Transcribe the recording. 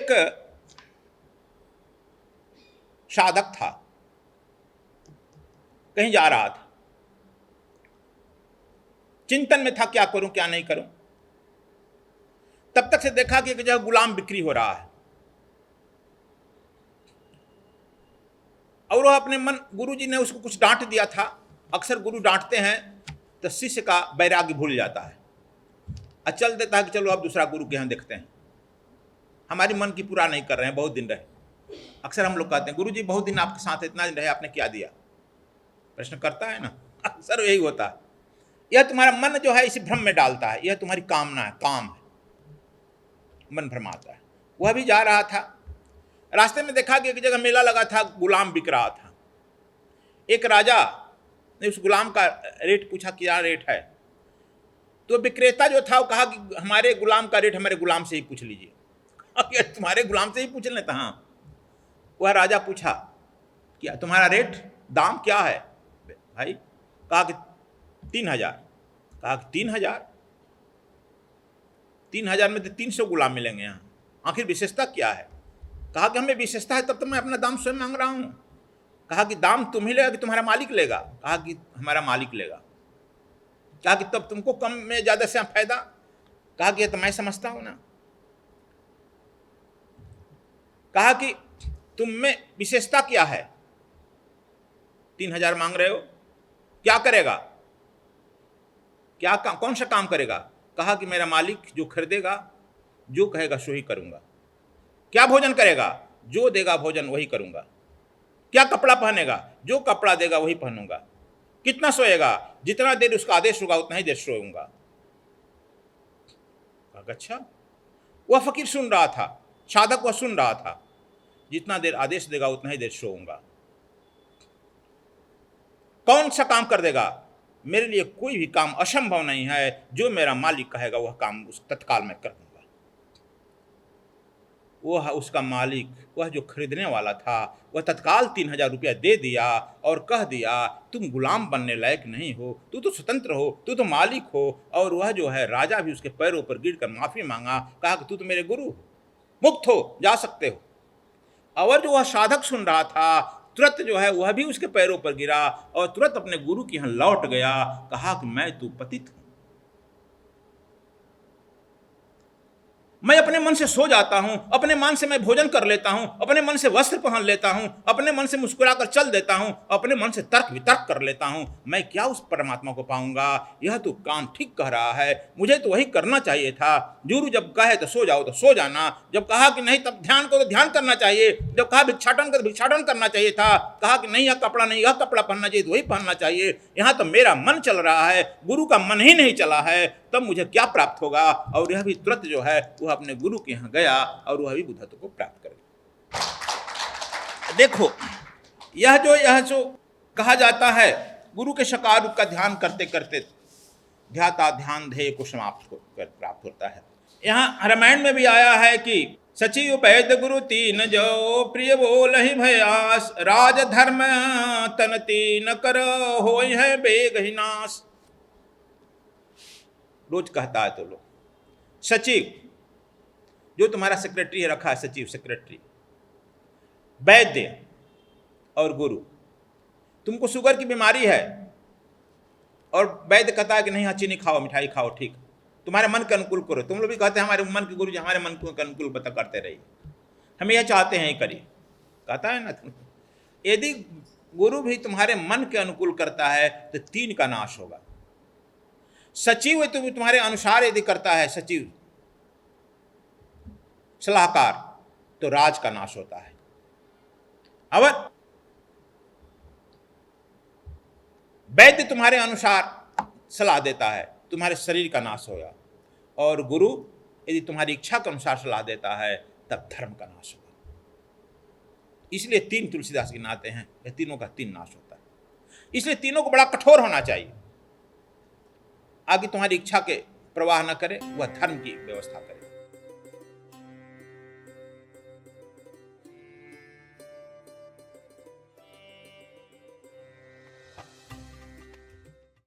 एक साधक था, कहीं जा रहा था, चिंतन में था क्या करूं क्या नहीं करूं। तब तक से देखा कि एक जगह गुलाम बिक्री हो रहा है, और वह अपने मन, गुरुजी ने उसको कुछ डांट दिया था। अक्सर गुरु डांटते हैं तो शिष्य का वैराग्य भूल जाता है, चल देता है कि चलो अब दूसरा गुरु के यहाँ देखते हैं, हमारी मन की पूरा नहीं कर रहे हैं, बहुत दिन रहे। अक्सर हम लोग कहते हैं गुरुजी बहुत दिन आपके साथ, इतना दिन रहे, आपने क्या दिया? प्रश्न करता है ना, अक्सर यही होता है। यह तुम्हारा मन जो है इसी भ्रम में डालता है, यह तुम्हारी कामना है, काम है, मन भ्रमाता है। वह भी जा रहा था, रास्ते में देखा कि एक जगह मेला लगा था, गुलाम बिक रहा था। एक राजा ने उस गुलाम का रेट पूछा, क्या रेट है? तो विक्रेता जो था वो कहा कि हमारे गुलाम का रेट हमारे गुलाम से ही पूछ लीजिए। तुम्हारे गुलाम से ही पूछ लेता? हाँ। वह राजा पूछा, क्या तुम्हारा रेट, दाम क्या है भाई? कहा कि 3000। कहा कि 3000? 3000 में तो 300 गुलाम मिलेंगे यहाँ, आखिर विशेषता क्या है? कहा कि हमें विशेषता है तब तो मैं अपना दाम स्वयं मांग रहा हूँ। कहा कि दाम तुम ही लेगा कि तुम्हारा मालिक लेगा? कहा कि हमारा मालिक लेगा। कहा कि तब तुमको कम में ज़्यादा से फायदा? कहा कि ये तो मैं समझता हूँ ना। कहा कि तुम में विशेषता क्या है? 3000 मांग रहे हो, क्या करेगा, क्या काम, कौन सा काम करेगा? कहा कि मेरा मालिक जो खरीदेगा, जो कहेगा सो ही करूंगा। क्या भोजन करेगा? जो देगा भोजन वही करूंगा। क्या कपड़ा पहनेगा? जो कपड़ा देगा वही पहनूंगा। कितना सोएगा? जितना देर उसका आदेश होगा उतना ही देर सोऊंगा। अच्छा। वह फकीर सुन रहा था, साधक वह सुन रहा था, जितना देर आदेश देगा उतना ही देर सोऊंगा। कौन सा काम कर देगा? मेरे लिए कोई भी काम असंभव नहीं है, जो मेरा मालिक कहेगा वह काम उस तत्काल में कर दूंगा। वह उसका मालिक, वह जो खरीदने वाला था, वह तत्काल 3000 रुपया दे दिया और कह दिया तुम गुलाम बनने लायक नहीं हो, तू तो स्वतंत्र हो, तू तो मालिक हो। और वह जो है राजा भी उसके पैरों पर गिरकर माफी मांगा, कहा कि तू तो मेरे गुरु हो, मुक्त हो, जा सकते हो। और जो वह साधक सुन रहा था, तुरंत जो है वह भी उसके पैरों पर गिरा और तुरंत अपने गुरु के यहाँ लौट गया। कहा कि मैं तो पतित हूं, मैं अपने मन से सो जाता हूं, अपने मन से मैं भोजन कर लेता हूं, अपने मन से वस्त्र पहन लेता हूं, अपने मन से मुस्कुराकर चल देता हूं, अपने मन से तर्क वितर्क कर लेता हूं। मैं क्या उस परमात्मा को पाऊंगा? यह तो कान ठीक कह रहा है, मुझे तो वही करना चाहिए था। गुरु जब कहे तो सो जाओ तो सो जाना, जब कहा कि नहीं तब ध्यान को तो ध्यान करना चाहिए, जब कहा भिक्षाटन को तो भिक्षाटन करना चाहिए था, कहा कि नहीं यह कपड़ा नहीं यह कपड़ा पहनना चाहिए तो वही पहनना चाहिए। यहाँ तो मेरा मन चल रहा है, गुरु का मन ही नहीं चला है, तब मुझे क्या प्राप्त होगा? और यह भी तुरंत जो है वह अपने गुरु के यहाँ गया और वह भी बुद्धत्व को प्राप्त कर गया। देखो यह जो कहा जाता है, गुरु के सकार रूप का ध्यान करते करते ध्याता ध्यान ध्येय को समाप्त कर प्राप्त होता है। यहाँ रामायण में भी आया है कि सचिव वैद्य गुरु तीन जो प्रिय बोल ही भयास, राज धर्म तन तीन कर हो है बेग ही नाश। रोज कहता है तो लोग, सचिव जो तुम्हारा सेक्रेटरी रखा है, सचिव सेक्रेटरी, वैद्य और गुरु। तुमको शुगर की बीमारी है और वैद्य कहता है कि नहीं हाँ चीनी खाओ, मिठाई खाओ, ठीक, तुम्हारे मन के अनुकूल करो। तुम लोग भी कहते हैं हमारे मन के गुरु जी हमारे मन के अनुकूल पता करते रहिए, हम यह चाहते हैं करिए, कहता है ना। यदि गुरु भी तुम्हारे मन के अनुकूल करता है तो तीन का नाश होगा। सचिव तुम्हारे अनुसार यदि करता है, सचिव सलाहकार, तो राज का नाश होता है। अवर वैद्य तुम्हारे अनुसार सलाह देता है, तुम्हारे शरीर का नाश होगा। और गुरु यदि तुम्हारी इच्छा के अनुसार सलाह देता है तब धर्म का नाश होगा। इसलिए तीन तुलसीदास गिनाते हैं, यह तीनों का तीन नाश होता है। इसलिए तीनों को बड़ा कठोर होना चाहिए, आगे तुम्हारी इच्छा के प्रवाह न करे, वह धर्म की व्यवस्था करे।